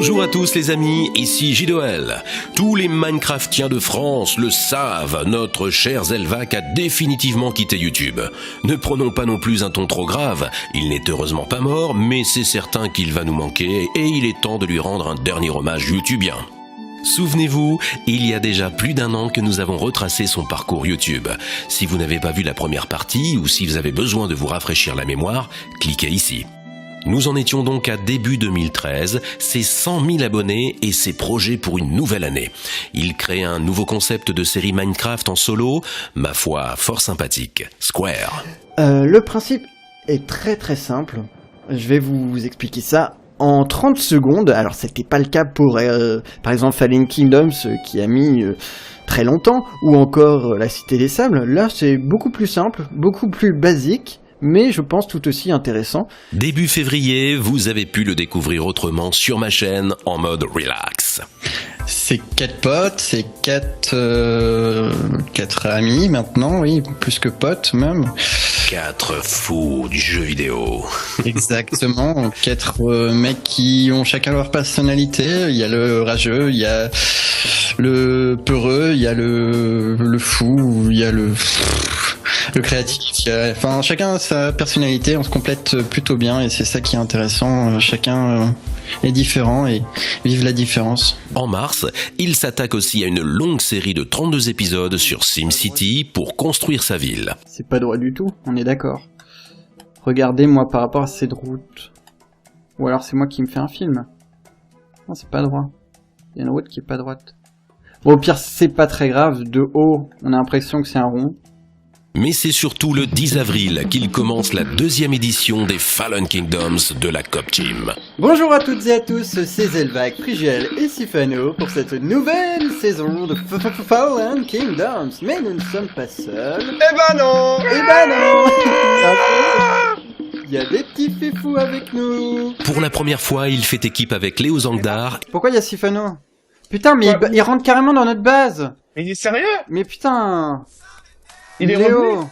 Bonjour à tous les amis, ici JDOL. Tous les Minecraftiens de France le savent, notre cher Zelvac a définitivement quitté YouTube. Ne prenons pas non plus un ton trop grave, il n'est heureusement pas mort, mais c'est certain qu'il va nous manquer et il est temps de lui rendre un dernier hommage youtubien. Souvenez-vous, il y a déjà plus d'1 an que nous avons retracé son parcours YouTube. Si vous n'avez pas vu la première partie ou si vous avez besoin de vous rafraîchir la mémoire, cliquez ici. Nous en étions donc à début 2013, ses 100 000 abonnés et ses projets pour une nouvelle année. Il crée un nouveau concept de série Minecraft en solo, ma foi fort sympathique, Square. Le principe est très très simple, je vais vous expliquer ça en 30 secondes. Alors c'était pas le cas pour par exemple Fallen Kingdoms qui a mis très longtemps, ou encore La Cité des Sables. Là c'est beaucoup plus simple, beaucoup plus basique, mais je pense tout aussi intéressant. Début février, vous avez pu le découvrir autrement sur ma chaîne en mode relax. C'est 4 potes, c'est 4 amis maintenant, oui, plus que potes même. 4 fous du jeu vidéo. Exactement, 4 mecs qui ont chacun leur personnalité. Il y a le rageux, il y a le peureux, il y a le fou, il y a le créatif. Enfin, chacun a sa personnalité, on se complète plutôt bien et c'est ça qui est intéressant. Chacun est différent et vive la différence. En mars, il s'attaque aussi à une longue série de 32 épisodes sur SimCity pour construire sa ville. C'est pas droit du tout, on est d'accord. Regardez moi par rapport à cette route. Ou alors c'est moi qui me fais un film. Non, c'est pas droit. Il y a une route qui est pas droite. Bon, au pire, c'est pas très grave. De haut, on a l'impression que c'est un rond. Mais c'est surtout le 10 avril qu'il commence la 2e édition des Fallen Kingdoms de la Cop Team. Bonjour à toutes et à tous, c'est Zelvac, Frigiel et Sifano pour cette nouvelle saison de Fallen Kingdoms. Mais nous ne sommes pas seuls. Eh ben non. Il y a des petits fifous avec nous. Pour la première fois, il fait équipe avec Léo Zangdar. Pourquoi il y a Sifano? Putain, mais il rentre carrément dans notre base. Mais il est sérieux? Mais putain. Il est Léo. revenu.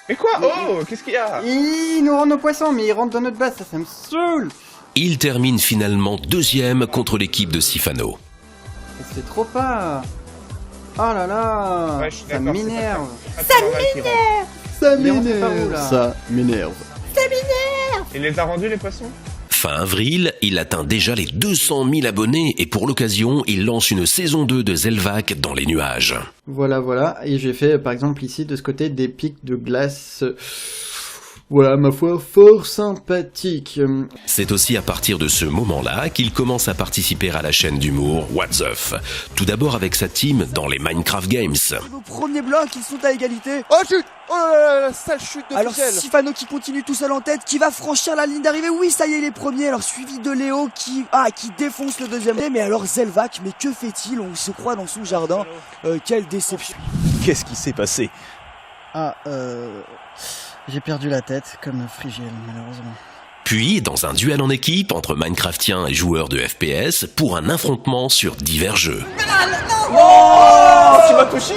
Mais quoi? Oh, qu'est-ce qu'il y a? Il nous rend nos poissons, mais il rentre dans notre base, ça me saoule. Il termine finalement 2e contre l'équipe de Sifano. C'est trop pas. Oh là là, Ouais, je suis ça d'accord, m'énerve. Ça m'énerve. Il les a rendus, les poissons? Fin avril, il atteint déjà les 200 000 abonnés et pour l'occasion, il lance une saison 2 de Zelvac dans les nuages. Voilà, et j'ai fait par exemple ici de ce côté des pics de glace. Voilà, ma foi, fort sympathique. C'est aussi à partir de ce moment-là qu'il commence à participer à la chaîne d'humour What's Up. Tout d'abord avec sa team dans les Minecraft Games. Vos premiers blocs, ils sont à égalité. Oh chute! Oh là là, sale chute de Alors Frigiel. Sifano qui continue tout seul en tête, qui va franchir la ligne d'arrivée. Oui, ça y est, il est premier. Alors suivi de Léo qui défonce le deuxième. Mais alors Zelvac, mais que fait-il? On se croit dans son jardin. Quelle déception. Qu'est-ce qui s'est passé? J'ai perdu la tête comme Frigiel, malheureusement. Puis, dans un duel en équipe entre Minecraftiens et joueurs de FPS pour un affrontement sur divers jeux. Oh, tu m'as touché?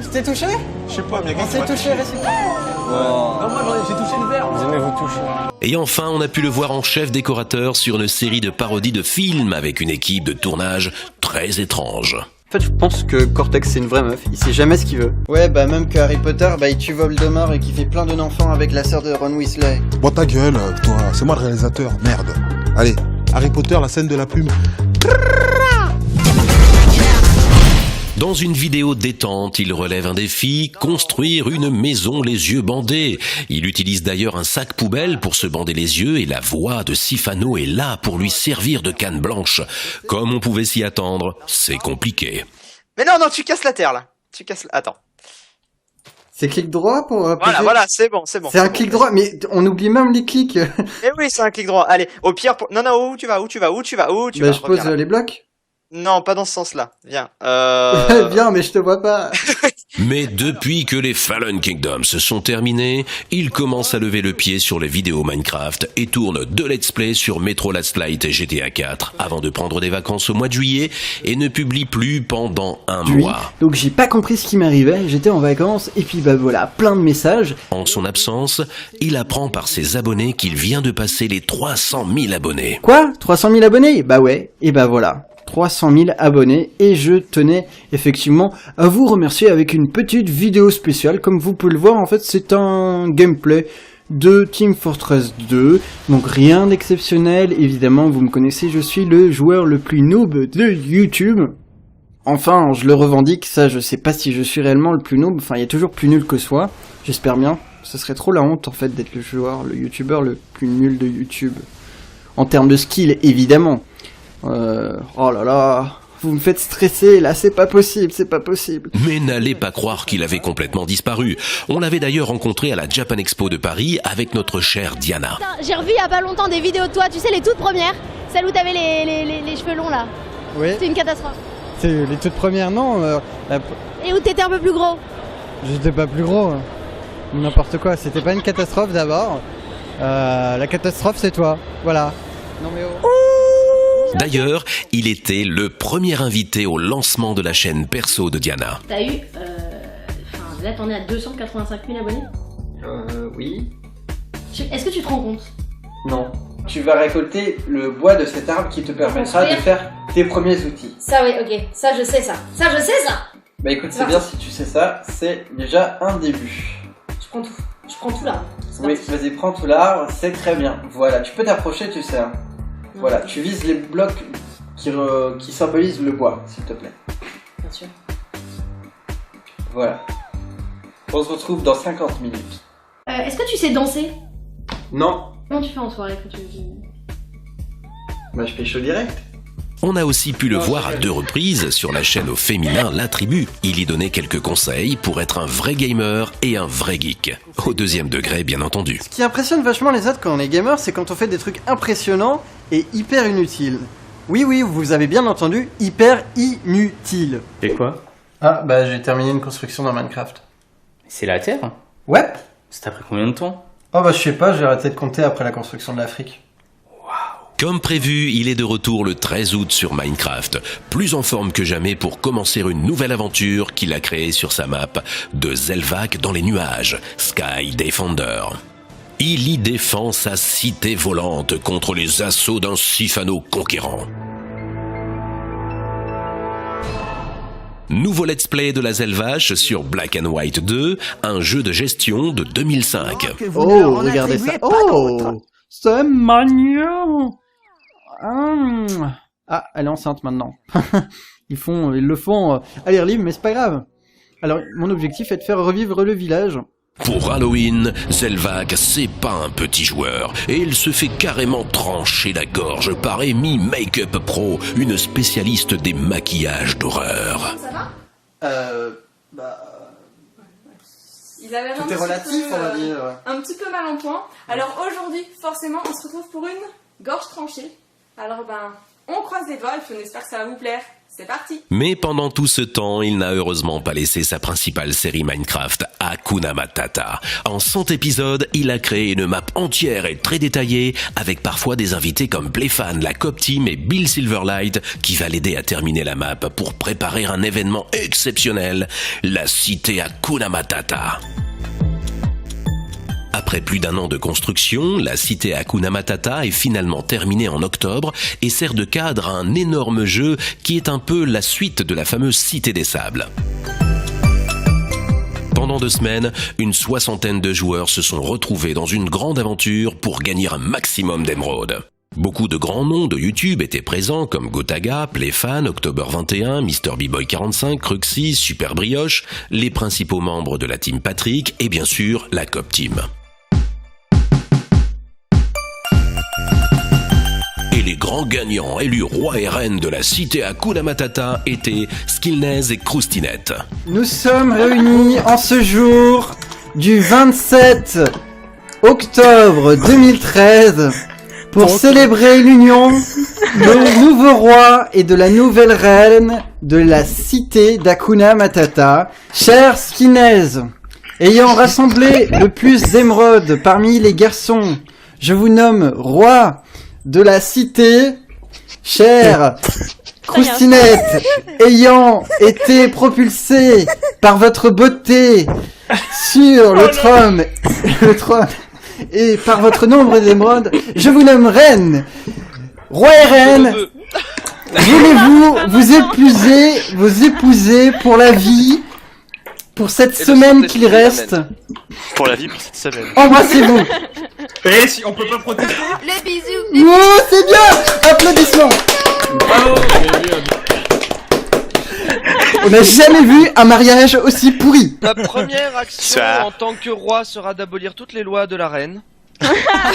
Tu t'es touché? Je sais pas, mais On s'est touché réciproquement. Non, moi j'ai touché le verre. Vous aimez vous toucher. Et enfin, on a pu le voir en chef décorateur sur une série de parodies de films avec une équipe de tournage très étrange. En fait, je pense que Cortex c'est une vraie meuf, il sait jamais ce qu'il veut. Ouais, bah même que Harry Potter, bah il tue Voldemort et qui fait plein d'enfants avec la sœur de Ron Weasley. Bon ta gueule, toi, c'est moi le réalisateur, merde. Allez, Harry Potter, la scène de la plume. Dans une vidéo détente, il relève un défi, construire une maison les yeux bandés. Il utilise d'ailleurs un sac poubelle pour se bander les yeux et la voix de Sifano est là pour lui servir de canne blanche. Comme on pouvait s'y attendre, c'est compliqué. Mais non, tu casses la... Attends. C'est clic droit pour... Voilà, c'est bon. C'est un clic droit, mais on oublie même les clics. Eh oui, c'est un clic droit. Allez, au pire, Non, où tu vas? Je pose les blocs. Non, pas dans ce sens-là. Viens. Viens, mais je te vois pas. Mais depuis que les Fallen Kingdoms se sont terminés, il commence à lever le pied sur les vidéos Minecraft et tourne 2 let's play sur Metro Last Light et GTA 4 avant de prendre des vacances au mois de juillet et ne publie plus pendant un mois. Donc j'ai pas compris ce qui m'arrivait, j'étais en vacances et puis bah voilà, plein de messages. En son absence, il apprend par ses abonnés qu'il vient de passer les 300 000 abonnés. Quoi ? 300 000 abonnés ? Bah ouais, et bah voilà. 300 000 abonnés et je tenais effectivement à vous remercier avec une petite vidéo spéciale. Comme vous pouvez le voir, en fait c'est un gameplay de Team Fortress 2, donc rien d'exceptionnel. Évidemment vous me connaissez, je suis le joueur le plus noob de YouTube. Enfin je le revendique, ça je sais pas si je suis réellement le plus noob, enfin il y a toujours plus nul que soi, j'espère bien. Ce serait trop la honte en fait d'être le joueur, le youtubeur le plus nul de YouTube. En termes de skill évidemment. Oh là là, vous me faites stresser, là, c'est pas possible, c'est pas possible. Mais n'allez pas croire qu'il avait complètement disparu. On l'avait d'ailleurs rencontré à la Japan Expo de Paris avec notre chère Diana. J'ai revu il y a pas longtemps des vidéos de toi, tu sais, les toutes premières, celles où t'avais les cheveux longs là. Oui. C'était une catastrophe. C'est les toutes premières, non Et où t'étais un peu plus gros. J'étais pas plus gros, n'importe quoi, c'était pas une catastrophe d'abord. La catastrophe c'est toi, voilà. Non mais oh. D'ailleurs, il était le premier invité au lancement de la chaîne perso de Diana. T'as eu, là t'en es à 285 000 abonnés. Oui. Est-ce que tu te rends compte? Non. Tu vas récolter le bois de cet arbre qui te permettra de faire tes premiers outils. Ça oui, ok, ça je sais ça. Ça je sais ça. Bah écoute, c'est bien si tu sais ça, c'est déjà un début. Je prends tout. Je prends tout l'arbre. Oui, vas-y, prends tout l'arbre, c'est très bien. Voilà, tu peux t'approcher, tu sais. Voilà, tu vises les blocs qui symbolisent le bois, s'il te plaît. Bien sûr. Voilà. On se retrouve dans 50 minutes. Est-ce que tu sais danser? Non. Comment tu fais en soirée quand tu... Bah je fais chaud direct. On a aussi pu le voir à 2 reprises sur la chaîne au féminin La Tribu. Il y donnait quelques conseils pour être un vrai gamer et un vrai geek. Au 2e degré, bien entendu. Ce qui impressionne vachement les autres quand on est gamer, c'est quand on fait des trucs impressionnants et hyper inutiles. Oui, vous avez bien entendu, hyper inutile. Et quoi? Ah, bah j'ai terminé une construction dans Minecraft. C'est la Terre? Ouais. C'est après combien de temps? Oh bah je sais pas, j'ai arrêté de compter après la construction de l'Afrique. Comme prévu, il est de retour le 13 août sur Minecraft, plus en forme que jamais pour commencer une nouvelle aventure qu'il a créée sur sa map de Zelvac dans les nuages, Sky Defender. Il y défend sa cité volante contre les assauts d'un Sifano conquérant. Nouveau let's play de la Zelvache sur Black and White 2, un jeu de gestion de 2005. Oh, regardez ça. Oh, c'est mignon. Ah, elle est enceinte maintenant. Ils le font à l'air libre, mais c'est pas grave. Alors, mon objectif est de faire revivre le village. Pour Halloween, Zelvac, c'est pas un petit joueur, et il se fait carrément trancher la gorge par Amy Makeup Pro, une spécialiste des maquillages d'horreur. Ça va? Ils avaient Tout est relatif, on va dire. Un petit peu mal en point. Alors aujourd'hui, forcément, on se retrouve pour une gorge tranchée. Alors on croise les doigts et puis on espère que ça va vous plaire. C'est parti. Mais pendant tout ce temps, il n'a heureusement pas laissé sa principale série Minecraft, Hakuna Matata. En 100 épisodes, il a créé une map entière et très détaillée, avec parfois des invités comme Playfan, la Cop Team et Bill Silverlight, qui va l'aider à terminer la map pour préparer un événement exceptionnel, la cité Hakuna Matata. Après plus d'1 an de construction, la cité Hakuna Matata est finalement terminée en octobre et sert de cadre à un énorme jeu qui est un peu la suite de la fameuse Cité des Sables. Pendant 2 semaines, une 60aine de joueurs se sont retrouvés dans une grande aventure pour gagner un maximum d'émeraudes. Beaucoup de grands noms de YouTube étaient présents comme Gotaga, Playfan, October 21, MrBboy45, Cruxy, Super Brioche, les principaux membres de la team Patrick et bien sûr la Cop Team. Et les grands gagnants élus rois et reines de la cité Hakuna Matata étaient Skillnez et Croustinette. Nous sommes réunis en ce jour du 27 octobre 2013 pour célébrer l'union le nouveau roi et de la nouvelle reine de la cité d'Hakuna Matata, chers skinheads, ayant rassemblé le plus d'émeraudes parmi les garçons, je vous nomme roi de la cité, chère Croustinette, ayant été propulsée par votre beauté sur le trône et par votre nombre d'émeraudes, je vous nomme reine. Roi et reine, voulez-vous vous épouser pour la vie, pour cette semaine qu'il reste? Pour la vie, pour cette semaine. Embrassez-vous. Eh, si on peut pas protester. Les bisous. Oh, c'est bien. Applaudissements. Bravo. On n'a jamais vu un mariage aussi pourri. Ta première action Ça. en tant que roi sera d'abolir toutes les lois de la reine. Ah,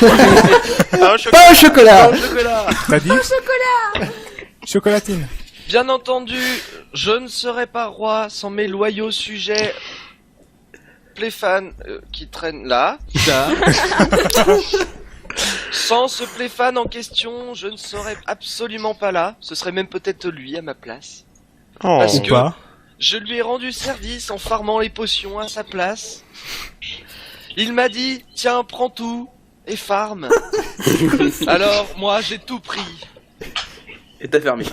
Pas au chocolat. Au chocolat. T'as dit chocolatine. Bien entendu, je ne serai pas roi sans mes loyaux sujets pléfans qui traînent là. Sans ce pléfan en question, je ne serais absolument pas là. Ce serait même peut-être lui à ma place. Oh, Parce Ou que pas. je lui ai rendu service en farmant les potions à sa place. Il m'a dit, tiens, prends tout et farme. Alors, moi, j'ai tout pris. Et t'as fermé.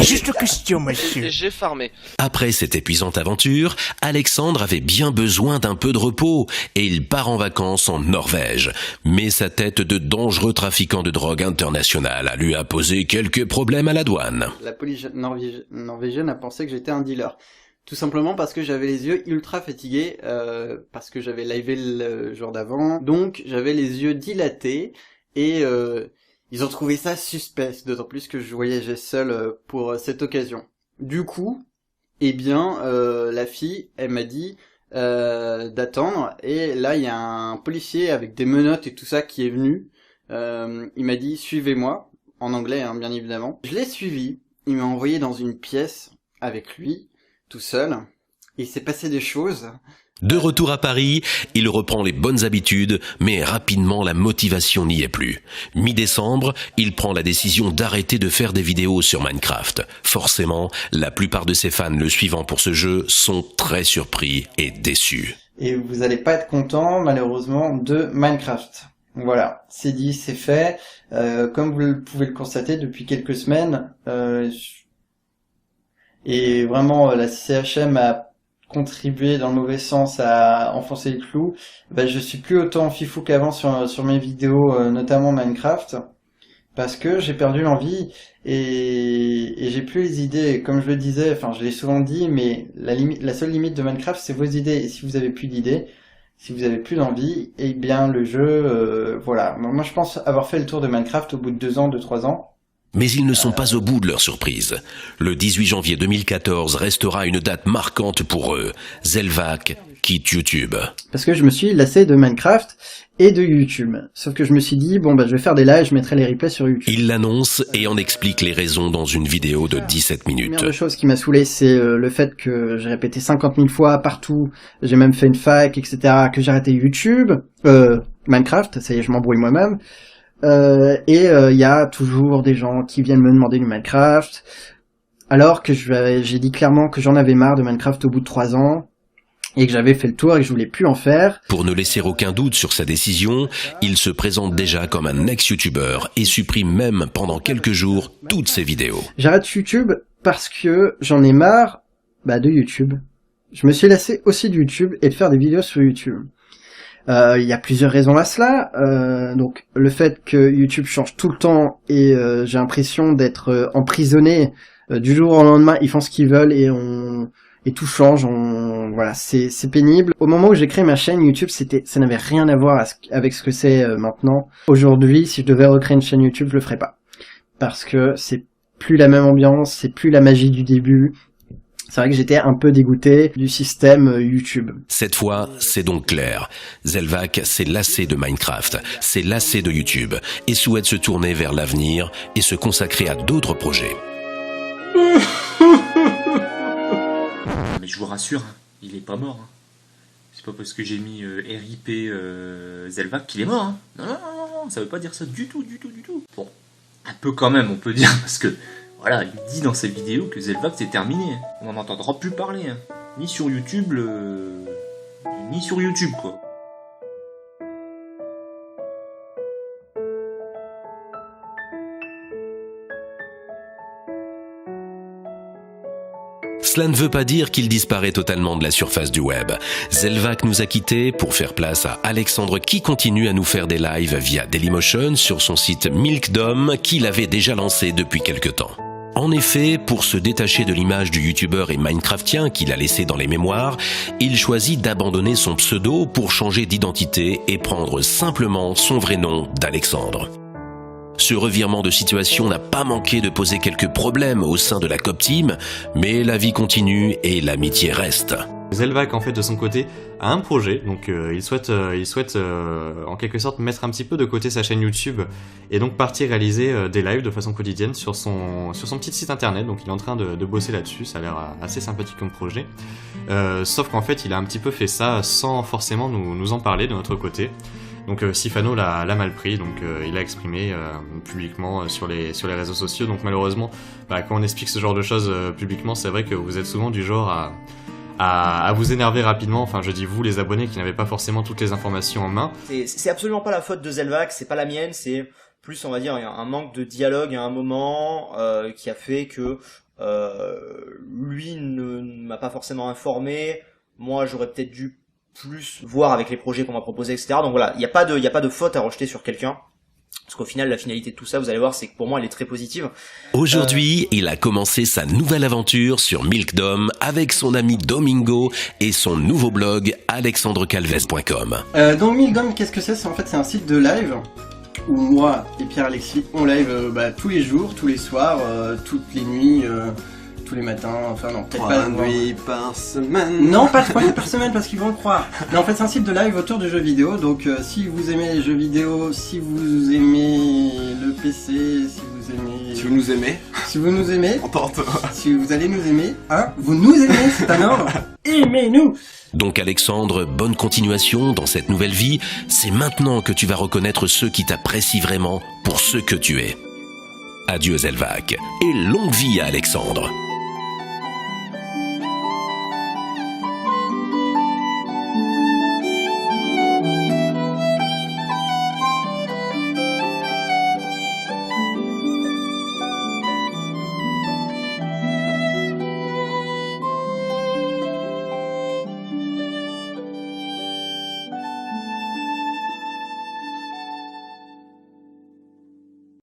Juste une question, monsieur. Et j'ai farmé. Après cette épuisante aventure, Alexandre avait bien besoin d'un peu de repos et il part en vacances en Norvège. Mais sa tête de dangereux trafiquant de drogue international lui a posé quelques problèmes à la douane. La police norvégienne a pensé que j'étais un dealer. Tout simplement parce que j'avais les yeux ultra fatigués, parce que j'avais livé le jour d'avant. Donc j'avais les yeux dilatés et ils ont trouvé ça suspect, d'autant plus que je voyageais seul pour cette occasion. Du coup, eh bien, la fille, elle m'a dit d'attendre, et là, il y a un policier avec des menottes et tout ça qui est venu. Il m'a dit « Suivez-moi », en anglais, hein, bien évidemment. Je l'ai suivi, il m'a envoyé dans une pièce avec lui, tout seul, et il s'est passé des choses... De retour à Paris, il reprend les bonnes habitudes, mais rapidement la motivation n'y est plus. Mi-décembre, il prend la décision d'arrêter de faire des vidéos sur Minecraft. Forcément, la plupart de ses fans le suivant pour ce jeu sont très surpris et déçus. Et vous allez pas être content, malheureusement, de Minecraft. Voilà, c'est dit, c'est fait. Comme vous pouvez le constater depuis quelques semaines, et vraiment la CHM a contribué dans le mauvais sens à enfoncer le clou, je suis plus autant fifou qu'avant sur mes vidéos, notamment Minecraft, parce que j'ai perdu l'envie et j'ai plus les idées. Comme je le disais, enfin je l'ai souvent dit, mais la seule limite de Minecraft, c'est vos idées. Et si vous avez plus d'idées, si vous avez plus d'envie, eh bien le jeu, voilà. Moi je pense avoir fait le tour de Minecraft au bout de 2 ans, 2-3 ans. Mais ils ne sont pas au bout de leur surprise. Le 18 janvier 2014 restera une date marquante pour eux. Zelvac quitte YouTube. Parce que je me suis lassé de Minecraft et de YouTube. Sauf que je me suis dit, bon je vais faire des lives, je mettrai les replays sur YouTube. Il l'annonce et en explique les raisons dans une vidéo de 17 minutes. La première chose qui m'a saoulé, c'est le fait que j'ai répété 50 000 fois partout, j'ai même fait une fac, etc., que j'ai arrêté YouTube, Minecraft, ça y est, je m'embrouille moi-même. Et il y a toujours des gens qui viennent me demander du Minecraft, alors que j'ai dit clairement que j'en avais marre de Minecraft au bout de 3 ans, et que j'avais fait le tour et que je voulais plus en faire. Pour ne laisser aucun doute sur sa décision, il se présente déjà comme un ex-youtubeur et supprime même pendant quelques jours toutes ses vidéos. J'arrête YouTube parce que j'en ai marre de YouTube. Je me suis lassé aussi de YouTube et de faire des vidéos sur YouTube. Il y a plusieurs raisons à cela. Donc le fait que YouTube change tout le temps et j'ai l'impression d'être emprisonné du jour au lendemain. Ils font ce qu'ils veulent et tout change. Voilà, c'est pénible. Au moment où j'ai créé ma chaîne YouTube, ça n'avait rien à voir avec ce que c'est maintenant. Aujourd'hui, si je devais recréer une chaîne YouTube, je le ferais pas parce que c'est plus la même ambiance, c'est plus la magie du début. C'est vrai que j'étais un peu dégoûté du système YouTube. Cette fois, c'est donc clair. Zelvac s'est lassé de Minecraft, s'est lassé de YouTube et souhaite se tourner vers l'avenir et se consacrer à d'autres projets. Mais je vous rassure, hein, il est pas mort. Hein. C'est pas parce que j'ai mis RIP Zelvac qu'il est mort. Hein. Non, ça veut pas dire ça du tout. Bon, Un peu quand même, on peut dire, parce que voilà, il dit dans ses vidéos que Zelvac c'est terminé. On n'en entendra plus parler. Hein. Ni sur YouTube, ni sur YouTube, quoi. Cela ne veut pas dire qu'il disparaît totalement de la surface du web. Zelvac nous a quittés pour faire place à Alexandre qui continue à nous faire des lives via Dailymotion sur son site Milkdom qu'il avait déjà lancé depuis quelque temps. En effet, pour se détacher de l'image du youtubeur et minecraftien qu'il a laissé dans les mémoires, il choisit d'abandonner son pseudo pour changer d'identité et prendre simplement son vrai nom d'Alexandre. Ce revirement de situation n'a pas manqué de poser quelques problèmes au sein de la Cop Team, mais la vie continue et l'amitié reste. Zelvac, en fait, de son côté, a un projet, donc il souhaite en quelque sorte mettre un petit peu de côté sa chaîne YouTube et donc partir réaliser des lives de façon quotidienne sur son petit site internet. Donc il est en train de bosser là-dessus, ça a l'air assez sympathique comme projet. Sauf qu'en fait, il a un petit peu fait ça sans forcément nous en parler de notre côté. Donc Sifano l'a mal pris, donc il a exprimé publiquement sur les réseaux sociaux. Donc malheureusement, quand on explique ce genre de choses publiquement, c'est vrai que vous êtes souvent du genre à vous énerver rapidement. Enfin, je dis vous, les abonnés qui n'avez pas forcément toutes les informations en main. C'est absolument pas la faute de Zelvac, c'est pas la mienne, c'est plus, on va dire, un manque de dialogue à un moment qui a fait que lui ne m'a pas forcément informé. Moi, j'aurais peut-être dû plus voir avec les projets qu'on m'a proposés, etc. Donc voilà, il n'y a pas de faute à rejeter sur quelqu'un. Parce qu'au final, la finalité de tout ça, vous allez voir, c'est que pour moi, elle est très positive. Aujourd'hui, il a commencé sa nouvelle aventure sur Milkdom avec son ami Domingo et son nouveau blog alexandrecalves.com. Donc Milkdom, qu'est-ce que c'est ? En fait, c'est un site de live où moi et Pierre-Alexis, on live tous les jours, tous les soirs, toutes les nuits, tous les matins, enfin non, peut-être pas... 3 nuits par semaine. Non, pas 3 nuits par semaine parce qu'ils vont le croire. Mais en fait, c'est un site de live autour de jeux vidéo, donc si vous aimez les jeux vidéo, si vous aimez le PC, si vous aimez... Si vous nous aimez. Si vous nous aimez. On tente. Si vous allez nous aimer, hein, vous nous aimez, c'est un ordre. Aimez-nous. Donc Alexandre, bonne continuation dans cette nouvelle vie. C'est maintenant que tu vas reconnaître ceux qui t'apprécient vraiment pour ce que tu es. Adieu Zelvac et longue vie à Alexandre.